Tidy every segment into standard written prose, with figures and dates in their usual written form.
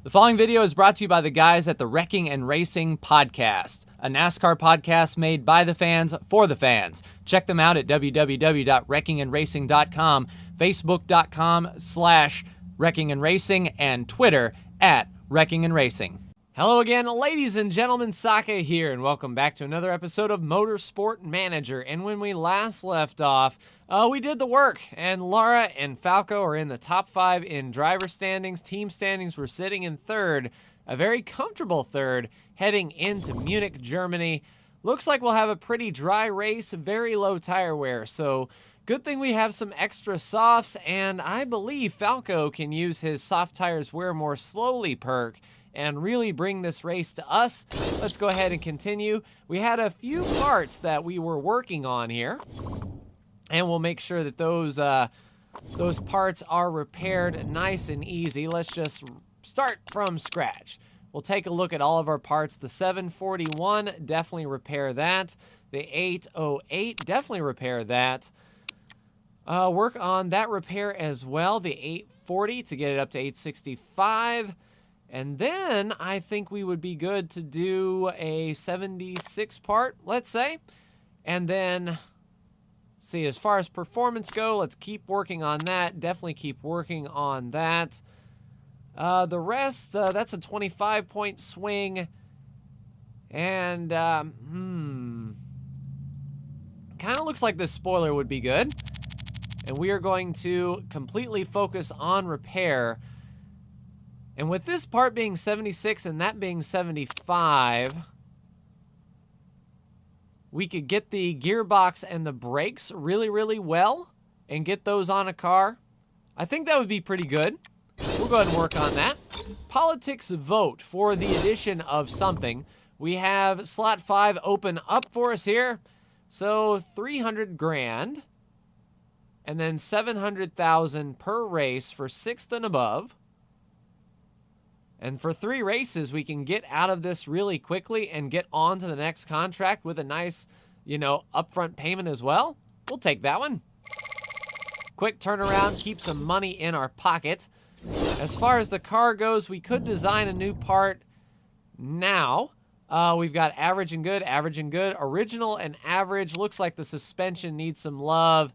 The following video is brought to you by the guys at the Wrecking and Racing Podcast, a NASCAR podcast made by the fans for the fans. Check them out at www.wreckingandracing.com, facebook.com/wreckingandracing, and Twitter at Wrecking and Racing. Hello again, ladies and gentlemen, Saka here, and welcome back to another episode of Motorsport Manager. And when we last left off, we did the work, and Laura and Falco are in the top 5 in driver standings. Team standings, we're sitting in third, a very comfortable third, heading into Munich, Germany. Looks like we'll have a pretty dry race, very low tire wear, so good thing we have some extra softs, and I believe Falco can use his soft tires wear more slowly perk and really bring this race to us. Let's go ahead and continue. We had a few parts that we were working on here, and we'll make sure that those parts are repaired nice and easy. Let's just start from scratch. We'll take a look at all of our parts. The 741, definitely repair that. The 808, definitely repair that. Work on that repair as well. The 840 to get it up to 865. And then I think we would be good to do a 76 part, let's say. And then, see, as far as performance go, let's keep working on that. Definitely keep working on that. The rest, that's a 25-point swing. And, kind of looks like this spoiler would be good. And we are going to completely focus on repair. And with this part being 76 and that being 75, we could get the gearbox and the brakes really, really well and get those on a car. I think that would be pretty good. We'll go ahead and work on that. Politics vote for the addition of something. We have slot 5 open up for us here. So 300 grand and then 700,000 per race for 6th and above. And for 3 races, we can get out of this really quickly and get on to the next contract with a nice, upfront payment as well. We'll take that one. Quick turnaround, keep some money in our pocket. As far as the car goes, we could design a new part now. We've got average and good, original and average. Looks like the suspension needs some love.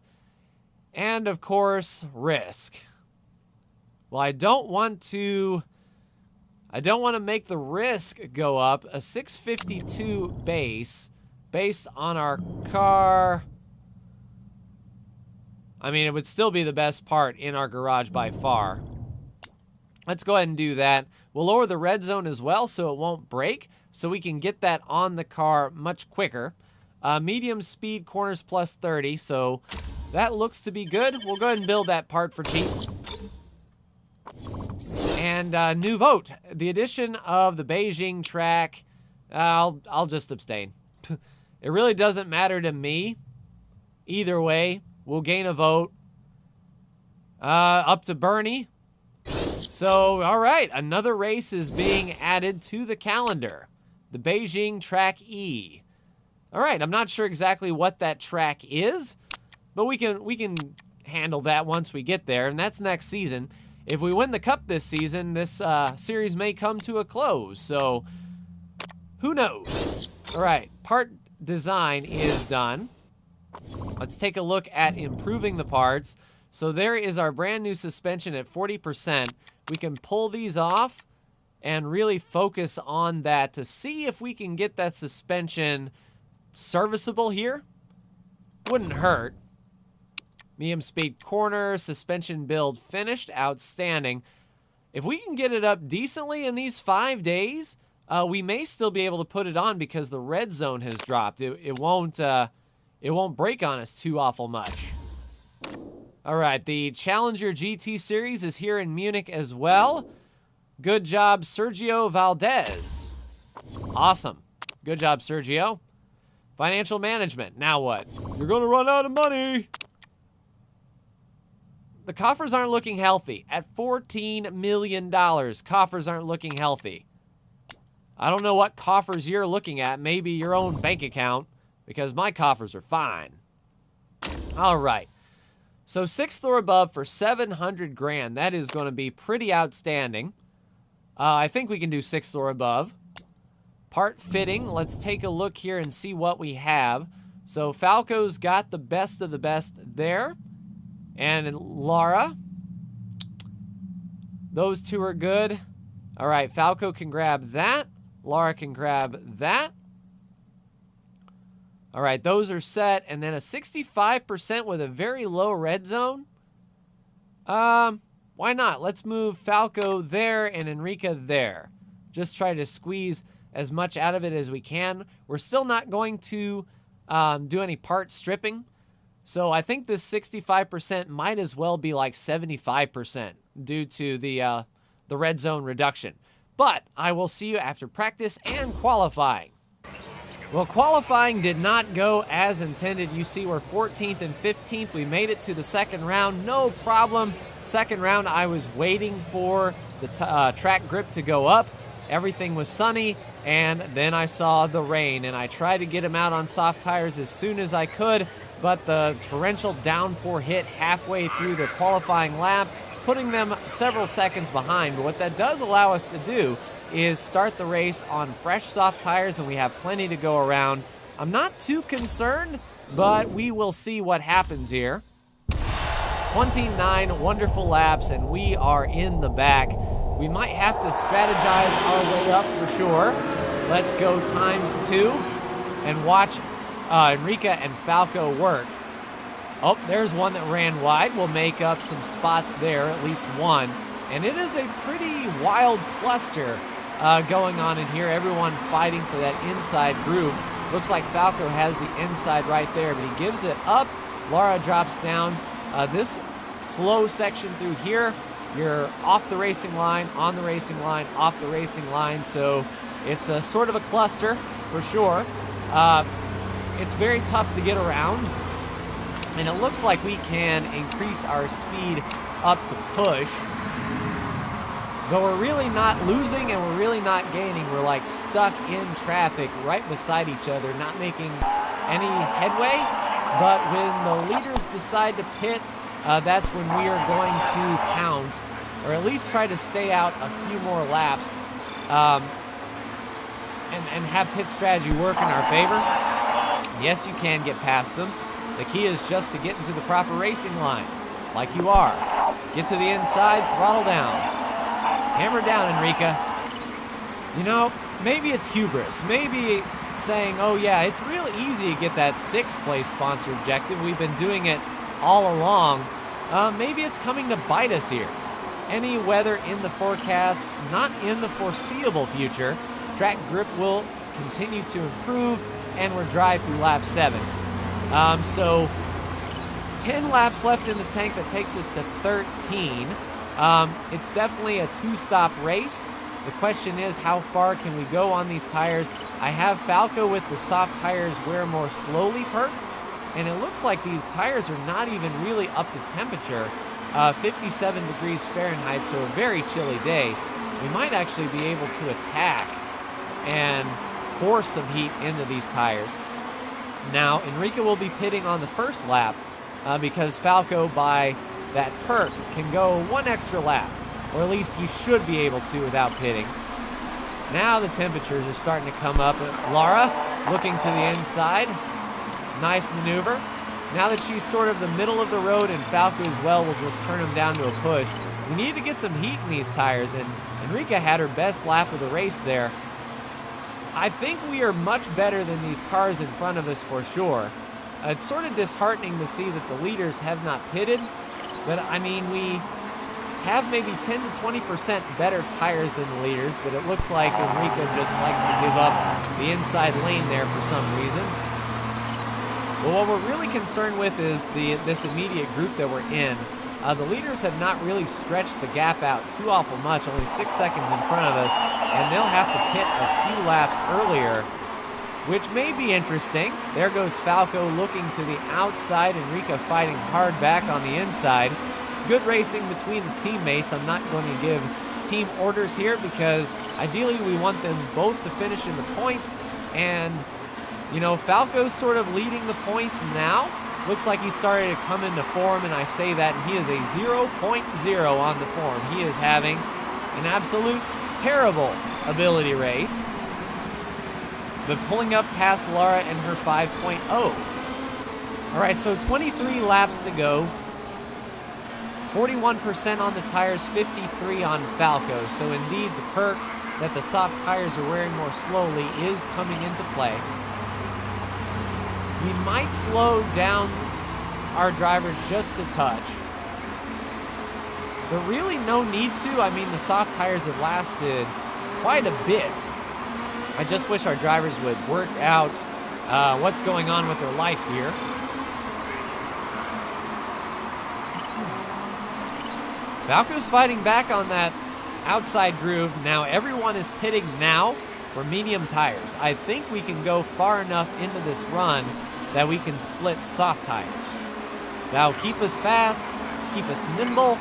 And, of course, risk. Well, I don't want to make the risk go up. A 652 base based on our car. I mean, it would still be the best part in our garage by far. Let's go ahead and do that. We'll lower the red zone as well so it won't break, so we can get that on the car much quicker. Medium speed corners plus 30, so that looks to be good. We'll go ahead and build that part for cheap. And new vote, the addition of the Beijing track. I'll just abstain. It really doesn't matter to me. Either way, we'll gain a vote. Up to Bernie. So, all right, another race is being added to the calendar. The Beijing Track E. All right, I'm not sure exactly what that track is, but we can handle that once we get there, and that's next season. If we win the Cup this season, this series may come to a close, so who knows? All right, part design is done. Let's take a look at improving the parts. So there is our brand new suspension at 40%. We can pull these off and really focus on that to see if we can get that suspension serviceable here. Wouldn't hurt. Medium speed corner, suspension build finished, outstanding. If we can get it up decently in these 5 days, we may still be able to put it on because the red zone has dropped. It won't break on us too awful much. All right, the Challenger GT Series is here in Munich as well. Good job, Sergio Valdez. Awesome. Good job, Sergio. Financial management. Now what? You're going to run out of money. The coffers aren't looking healthy. At $14 million, coffers aren't looking healthy. I don't know what coffers you're looking at. Maybe your own bank account, because my coffers are fine. All right. So 6th or above for 700 grand. That is going to be pretty outstanding. I think we can do 6th or above. Part fitting, let's take a look here and see what we have. So Falco's got the best of the best there. And Lara, those two are good. All right, Falco can grab that. Lara can grab that. All right, those are set. And then a 65% with a very low red zone. Why not? Let's move Falco there and Enrica there. Just try to squeeze as much out of it as we can. We're still not going to do any part stripping. So I think this 65% might as well be like 75% due to the red zone reduction. But I will see you after practice and qualifying. Well, qualifying did not go as intended. You see we're 14th and 15th. We made it to the second round, no problem. Second round, I was waiting for the track grip to go up. Everything was sunny, and then I saw the rain, and I tried to get him out on soft tires as soon as I could, but the torrential downpour hit halfway through the qualifying lap, putting them several seconds behind. But what that does allow us to do is start the race on fresh soft tires, and we have plenty to go around. I'm not too concerned, but we will see what happens here. 29 wonderful laps, and we are in the back. We might have to strategize our way up for sure. Let's go ×2 and watch Enrica and Falco work. Oh, there's one that ran wide. We'll make up some spots there, at least one. And it is a pretty wild cluster going on in here. Everyone fighting for that inside groove. Looks like Falco has the inside right there, but he gives it up. Lara drops down. This slow section through here, you're off the racing line, on the racing line, off the racing line, so it's a sort of a cluster for sure. It's very tough to get around, and it looks like we can increase our speed up to push. But we're really not losing and we're really not gaining. We're like stuck in traffic right beside each other, not making any headway. But when the leaders decide to pit, that's when we are going to pounce, or at least try to stay out a few more laps and have pit strategy work in our favor. Yes, you can get past them. The key is just to get into the proper racing line, like you are. Get to the inside, throttle down. Hammer down, Enrica. You know, maybe it's hubris. Maybe saying, oh yeah, it's real easy to get that 6th place sponsor objective. We've been doing it all along. Maybe it's coming to bite us here. Any weather in the forecast, not in the foreseeable future. Track grip will continue to improve, and we're drive through lap 7. So 10 laps left in the tank. That takes us to 13. It's definitely a 2-stop race. The question is, how far can we go on these tires? I have Falco with the soft tires wear more slowly perk, and it looks like these tires are not even really up to temperature. 57 degrees Fahrenheit, so a very chilly day. We might actually be able to attack and force some heat into these tires. Now, Enrica will be pitting on the first lap because Falco, by that perk, can go one extra lap, or at least he should be able to without pitting. Now the temperatures are starting to come up. Lara looking to the inside. Nice maneuver. Now that she's sort of the middle of the road, and Falco as well will just turn him down to a push. We need to get some heat in these tires, and Enrica had her best lap of the race there. I think we are much better than these cars in front of us for sure. It's sort of disheartening to see that the leaders have not pitted, but I mean, we have maybe 10 to 20% better tires than the leaders, but it looks like Enrica just likes to give up the inside lane there for some reason. Well, what we're really concerned with is this immediate group that we're in. The leaders have not really stretched the gap out too awful much, only 6 seconds in front of us, and they'll have to pit a few laps earlier, which may be interesting. There goes Falco looking to the outside, Enrica fighting hard back on the inside. Good racing between the teammates. I'm not going to give team orders here because ideally we want them both to finish in the points, and you know, Falco's sort of leading the points now. Looks like he started to come into form, and I say that, and he is a 0.0 on the form. He is having an absolute terrible ability race, but pulling up past Lara and her 5.0. All right, so 23 laps to go. 41% on the tires, 53 on Falco. So indeed, the perk that the soft tires are wearing more slowly is coming into play. We might slow down our drivers just a touch, but really no need to. I mean, the soft tires have lasted quite a bit. I just wish our drivers would work out what's going on with their life here. Falco's fighting back on that outside groove. Now everyone is pitting now for medium tires. I think we can go far enough into this run that we can split soft tires. That'll keep us fast, keep us nimble.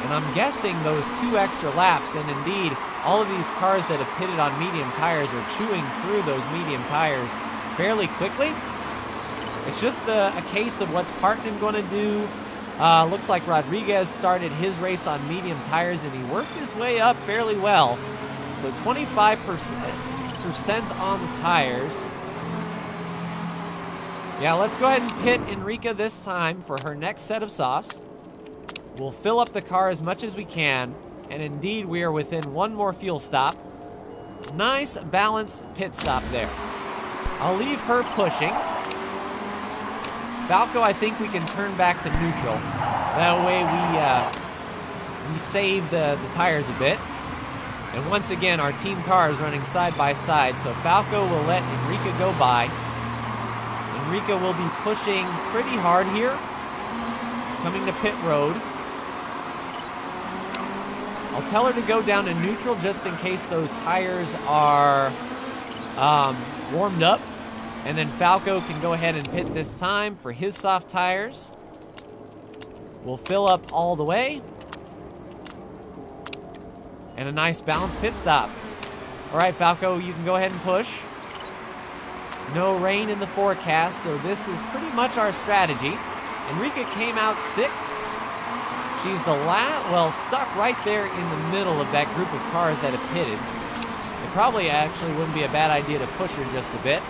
And I'm guessing those 2 extra laps, and indeed all of these cars that have pitted on medium tires are chewing through those medium tires fairly quickly. It's just a case of what's Parton going to do. Looks like Rodriguez started his race on medium tires and he worked his way up fairly well. So 25% on the tires. Yeah, let's go ahead and pit Enrica this time for her next set of softs. We'll fill up the car as much as we can, and indeed we are within one more fuel stop. Nice balanced pit stop there. I'll leave her pushing. Falco, I think we can turn back to neutral. That way we save the tires a bit. And once again, our team car is running side by side, so Falco will let Enrica go by. Enrica will be pushing pretty hard here, coming to pit road. I'll tell her to go down to neutral just in case those tires are warmed up. And then Falco can go ahead and pit this time for his soft tires. We'll fill up all the way. And a nice balanced pit stop. All right, Falco, you can go ahead and push. No rain in the forecast, so this is pretty much our strategy. Enrica came out 6th. She's the stuck right there in the middle of that group of cars that have pitted. It probably actually wouldn't be a bad idea to push her just a bit.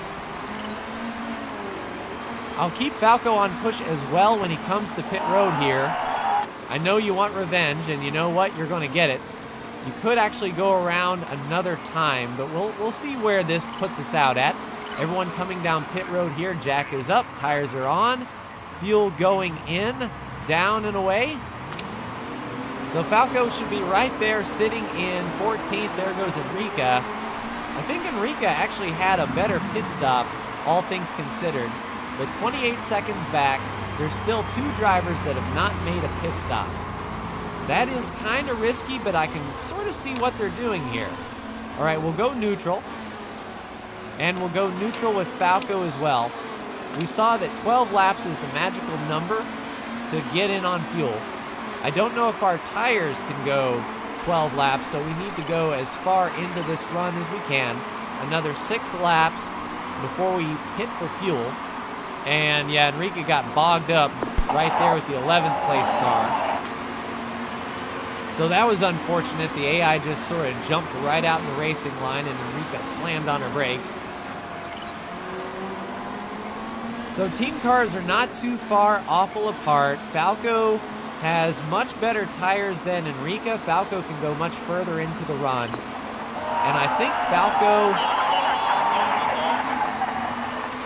I'll keep Falco on push as well when he comes to pit road here. I know you want revenge, and you know what? You're going to get it. You could actually go around another time, but we'll see where this puts us out at. Everyone coming down pit road here. Jack is up, tires are on, fuel going in, down and away. So Falco should be right there sitting in 14th. There goes Enrica. I think Enrica actually had a better pit stop, all things considered. But 28 seconds back, there's still 2 drivers that have not made a pit stop. That is kind of risky, but I can sort of see what they're doing here. All right, we'll go neutral. And we'll go neutral with Falco as well. We saw that 12 laps is the magical number to get in on fuel. I don't know if our tires can go 12 laps, so we need to go as far into this run as we can. Another 6 laps before we pit for fuel. And yeah, Enrica got bogged up right there with the 11th place car. So that was unfortunate. The AI just sort of jumped right out in the racing line and Enrica slammed on her brakes. So team cars are not too far awful apart. Falco has much better tires than Enrica. Falco can go much further into the run. And I think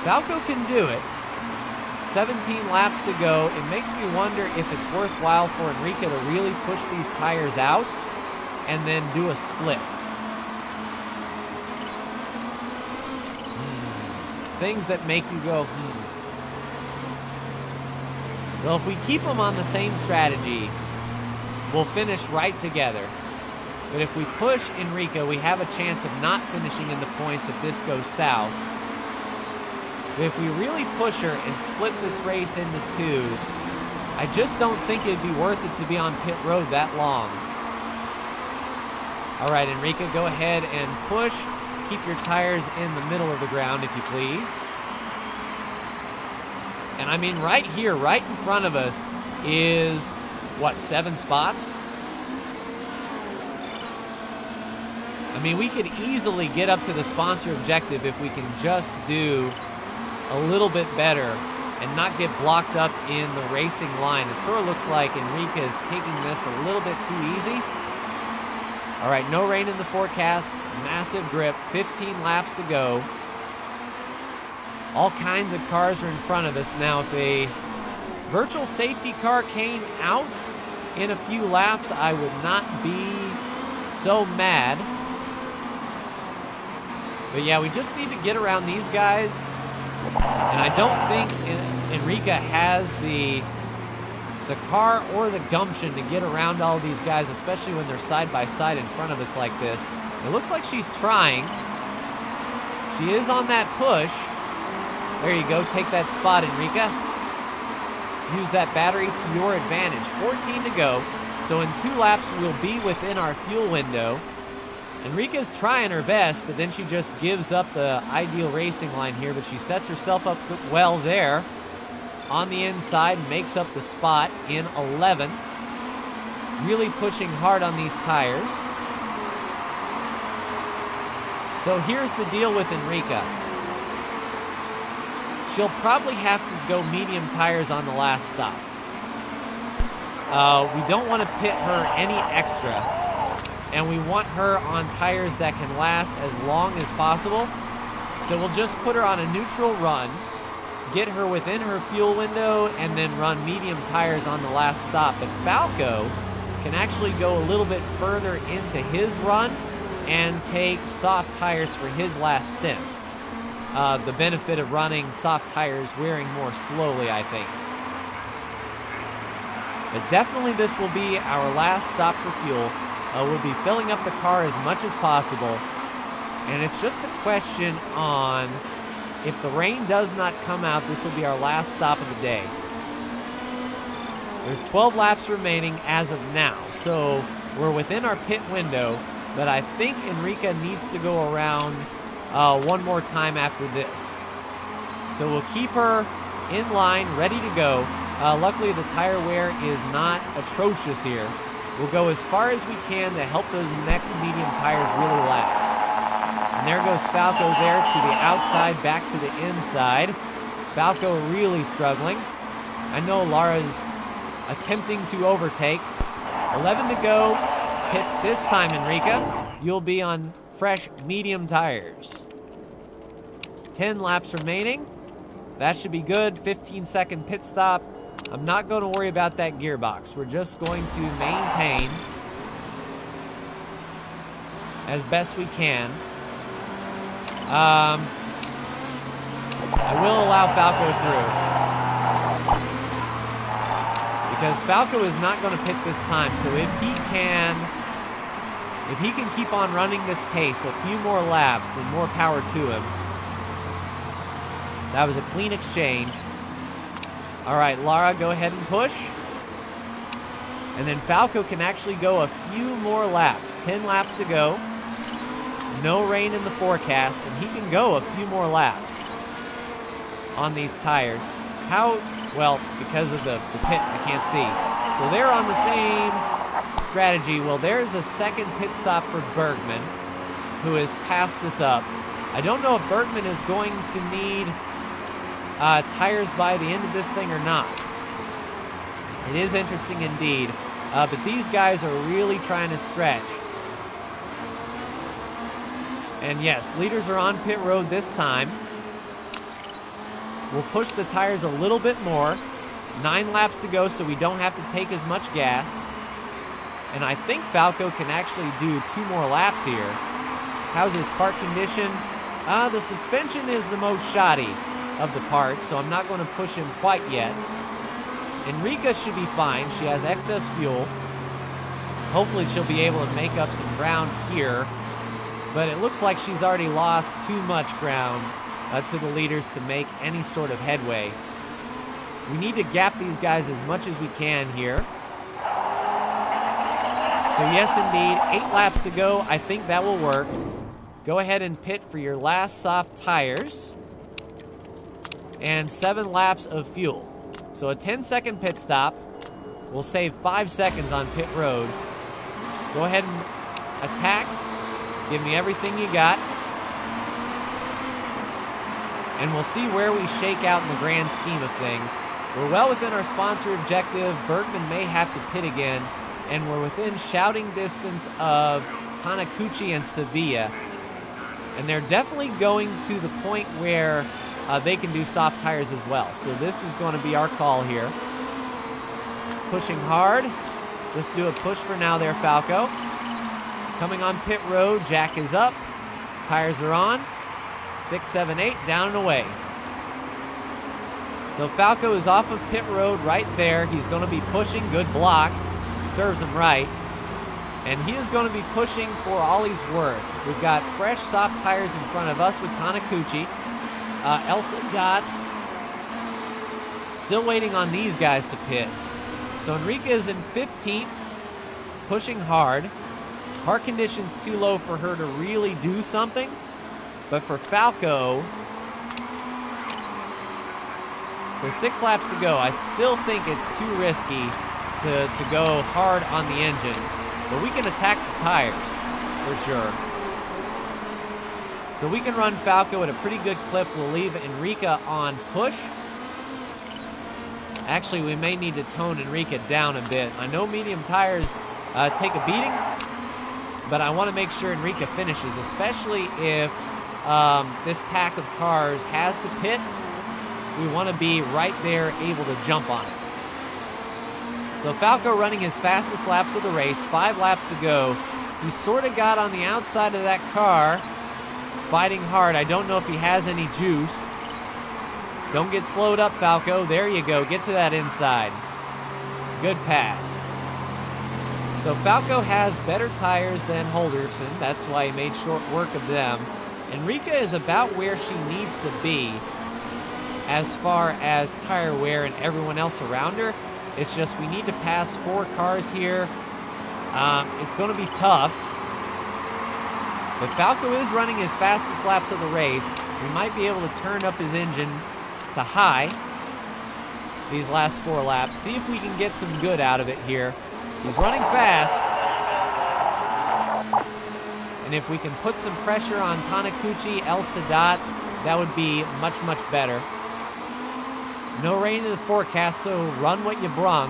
Falco can do it. 17 laps to go. It makes me wonder if it's worthwhile for Enrica to really push these tires out and then do a split. Things that make you go, Well, if we keep them on the same strategy, we'll finish right together. But if we push Enrica, we have a chance of not finishing in the points if this goes south. But if we really push her and split this race into 2, I just don't think it'd be worth it to be on pit road that long. All right, Enrica, go ahead and push. Keep your tires in the middle of the ground, if you please. And I mean, right here, right in front of us is, 7 spots? I mean, we could easily get up to the sponsor objective if we can just do a little bit better and not get blocked up in the racing line. It sort of looks like Enrica is taking this a little bit too easy. All right, no rain in the forecast, massive grip, 15 laps to go. All kinds of cars are in front of us. Now, if a virtual safety car came out in a few laps, I would not be so mad. But yeah, we just need to get around these guys. And I don't think Enrica has the car or the gumption to get around all these guys, especially when they're side by side in front of us like this. It looks like she's trying. She is on that push. There you go, take that spot, Enrica. Use that battery to your advantage. 14 to go. So in 2 laps, we'll be within our fuel window. Enrica's trying her best, but then she just gives up the ideal racing line here, but she sets herself up well there on the inside, makes up the spot in 11th. Really pushing hard on these tires. So here's the deal with Enrica. She'll probably have to go medium tires on the last stop. We don't want to pit her any extra, and we want her on tires that can last as long as possible. So we'll just put her on a neutral run, get her within her fuel window, and then run medium tires on the last stop. But Falco can actually go a little bit further into his run and take soft tires for his last stint. The benefit of running soft tires wearing more slowly, I think. But definitely this will be our last stop for fuel. We'll be filling up the car as much as possible. And it's just a question on if the rain does not come out, this will be our last stop of the day. There's 12 laps remaining as of now. So we're within our pit window, but I think Enrica needs to go around one more time after this. So we'll keep her in line, ready to go. Luckily, the tire wear is not atrocious here. We'll go as far as we can to help those next medium tires really last. And there goes Falco there to the outside, back to the inside. Falco really struggling. I know Lara's attempting to overtake. 11 to go. Pit this time, Enrica. You'll be on fresh medium tires. 10 laps remaining. That should be good. 15-second pit stop. I'm not going to worry about that gearbox. We're just going to maintain as best we can. I will allow Falco through, because Falco is not going to pit this time. So if he can keep on running this pace a few more laps, then more power to him. That was a clean exchange. All right, Lara, go ahead and push. And then Falco can actually go a few more laps. 10 laps to go. No rain in the forecast, and he can go a few more laps on these tires. How? Well, because of the pit, I can't see. So they're on the same strategy. Well, there's a second pit stop for Bergman, who has passed us up. I don't know if Bergman is going to need tires by the end of this thing or not. It is interesting indeed, but these guys are really trying to stretch. And yes, leaders are on pit road this time. We'll push the tires a little bit more. 9 laps to go, so we don't have to take as much gas. And I think Falco can actually do 2 more laps here. How's his park condition? The suspension is the most shoddy of the parts, so I'm not going to push him quite yet. Enrica should be fine. She has excess fuel. Hopefully she'll be able to make up some ground here, but it looks like she's already lost too much ground to the leaders to make any sort of headway. We need to gap these guys as much as we can here. So yes, indeed, 8 laps to go. I think that will work. Go ahead and pit for your last soft tires. And 7 laps of fuel. So a 10-second pit stop. We'll save 5 seconds on pit road. Go ahead and attack Give me everything you got. And we'll see where we shake out in the grand scheme of things. We're well within our sponsor objective. Bergman may have to pit again. And we're within shouting distance of Taniguchi and Sevilla. And they're definitely going to the point where they can do soft tires as well. So this is going to be our call here. Pushing hard. Just do a push for now there, Falco. Coming on pit road, Jack is up. Tires are on. 6, 7, 8, down and away. So Falco is off of pit road right there. He's going to be pushing. Good block. Serves him right. And he is going to be pushing for all he's worth. We've got fresh, soft tires in front of us with Taniguchi. Elsa got still waiting on these guys to pit. So Enrica is in 15th, pushing hard. Park conditions too low for her to really do something. But for Falco, so 6 laps to go. I still think it's too risky to go hard on the engine. But we can attack the tires, for sure. So we can run Falco at a pretty good clip. We'll leave Enrica on push. Actually, we may need to tone Enrica down a bit. I know medium tires take a beating, but I want to make sure Enrica finishes, especially if this pack of cars has to pit. We want to be right there able to jump on it. So Falco running his fastest laps of the race, 5 laps to go. He sort of got on the outside of that car, fighting hard. I don't know if he has any juice. Don't get slowed up, Falco. There you go. Get to that inside. Good pass. So Falco has better tires than Holderson. That's why he made short work of them. Enrica is about where she needs to be as far as tire wear and everyone else around her. It's just we need to pass 4 cars here. It's going to be tough. But Falco is running his fastest laps of the race. He might be able to turn up his engine to high these last 4 laps. See if we can get some good out of it here. He's running fast. And if we can put some pressure on Taniguchi, El Sadat, that would be much, much better. No rain in the forecast, so run what you brung.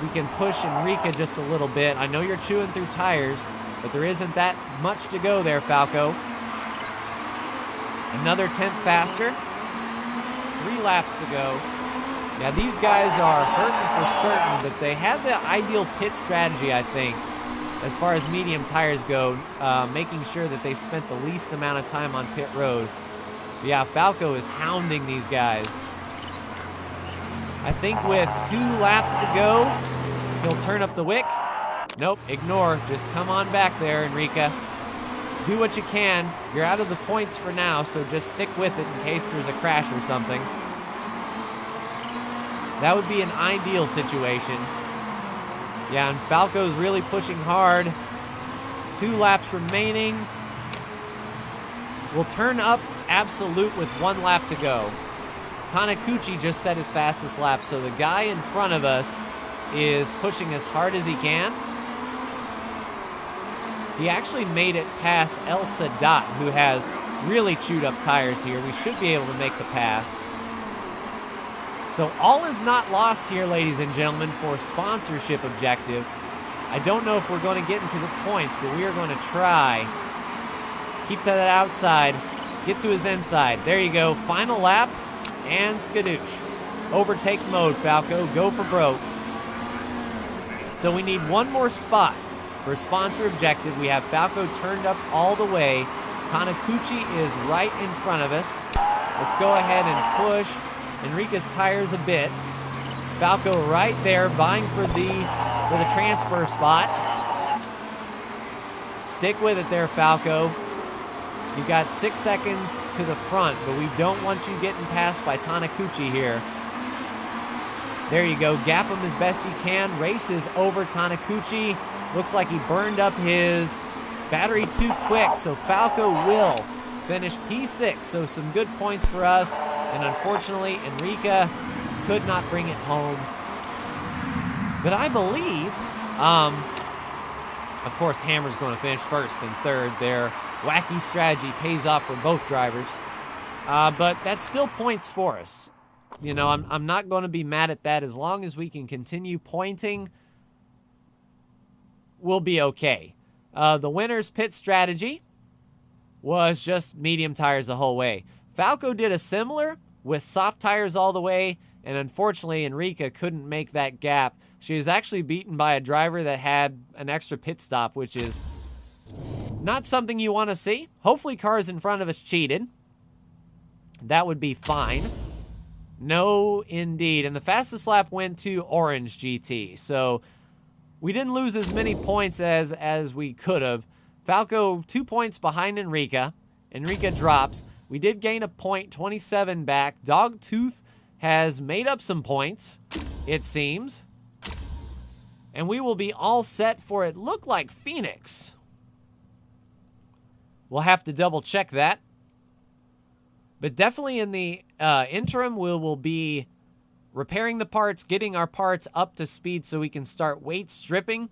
We can push Enrica just a little bit. I know you're chewing through tires, but there isn't that much to go there, Falco. Another 10th faster. 3 laps to go. Yeah, these guys are hurting for certain, but they had the ideal pit strategy, I think, as far as medium tires go, making sure that they spent the least amount of time on pit road. Yeah, Falco is hounding these guys. I think with 2 laps to go, he'll turn up the wick. Nope, ignore. Just come on back there, Enrica. Do what you can. You're out of the points for now, so just stick with it in case there's a crash or something. That would be an ideal situation. Yeah, and Falco's really pushing hard. 2 laps remaining. We'll turn up absolute with 1 lap to go. Taniguchi just set his fastest lap, so the guy in front of us is pushing as hard as he can. He actually made it past El Sadat, who has really chewed up tires here. We should be able to make the pass. So all is not lost here, ladies and gentlemen, for sponsorship objective. I don't know if we're going to get into the points, but we are going to try. Keep to that outside. Get to his inside. There you go. Final lap and skadoosh. Overtake mode, Falco. Go for broke. So we need 1 more spot for sponsor objective. We have Falco turned up all the way. Taniguchi is right in front of us. Let's go ahead and push Enrica's tires a bit. Falco right there, vying for the transfer spot. Stick with it there, Falco. You've got 6 seconds to the front, but we don't want you getting passed by Taniguchi here. There you go. Gap him as best you can. Races over Taniguchi. Looks like he burned up his battery too quick, so Falco will finish P6. So some good points for us. And unfortunately, Enrica could not bring it home. But I believe Of course, Hammer's going to finish first and third. Their wacky strategy pays off for both drivers. But that's still points for us. You know, I'm not going to be mad at that. As long as we can continue pointing, we'll be okay. The winner's pit strategy was just medium tires the whole way. Falco did a similar with soft tires all the way, and unfortunately, Enrica couldn't make that gap. She was actually beaten by a driver that had an extra pit stop, which is not something you want to see. Hopefully, cars in front of us cheated. That would be fine. No, indeed. And the fastest lap went to Orange GT. So we didn't lose as many points as we could have. Falco 2 points behind Enrica. Enrica drops. We did gain a point, 27 back. Dogtooth has made up some points, it seems. And we will be all set for it looked like Phoenix. We'll have to double check that. But definitely in the interim, we will be repairing the parts, getting our parts up to speed so we can start weight stripping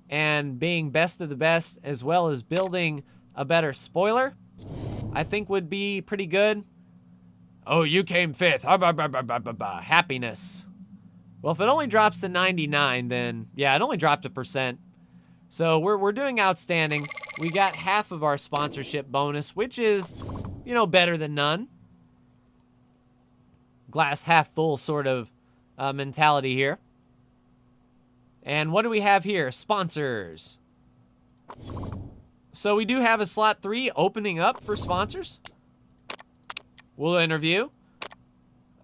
and being best of the best, as well as building a better spoiler, I think would be pretty good. Oh, you came fifth. Happiness. Well, if it only drops to 99, then yeah, it only dropped 1%. So we're doing outstanding. We got half of our sponsorship bonus, which is, you know, better than none. Glass half full sort of mentality here. And what do we have here? Sponsors. So we do have a slot 3 opening up for sponsors. We'll interview.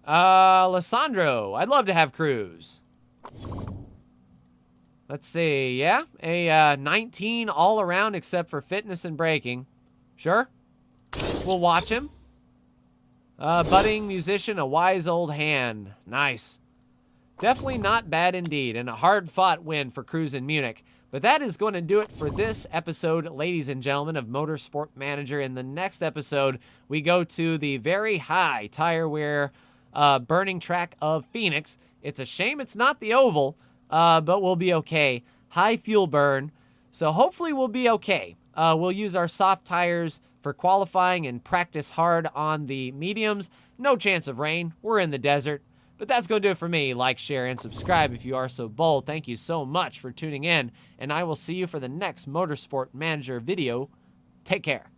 Lissandro. I'd love to have Cruz. Let's see. Yeah, a 19 all around except for fitness and braking. Sure. We'll watch him. Budding musician, a wise old hand. Nice. Definitely not bad indeed, and a hard-fought win for Cruz in Munich. But that is going to do it for this episode, ladies and gentlemen, of Motorsport Manager. In the next episode, we go to the very high tire wear burning track of Phoenix. It's a shame it's not the oval, but we'll be okay. High fuel burn, so hopefully we'll be okay. We'll use our soft tires for qualifying and practice hard on the mediums. No chance of rain. We're in the desert. But that's going to do it for me. Like, share, and subscribe if you are so bold. Thank you so much for tuning in, and I will see you for the next Motorsport Manager video. Take care.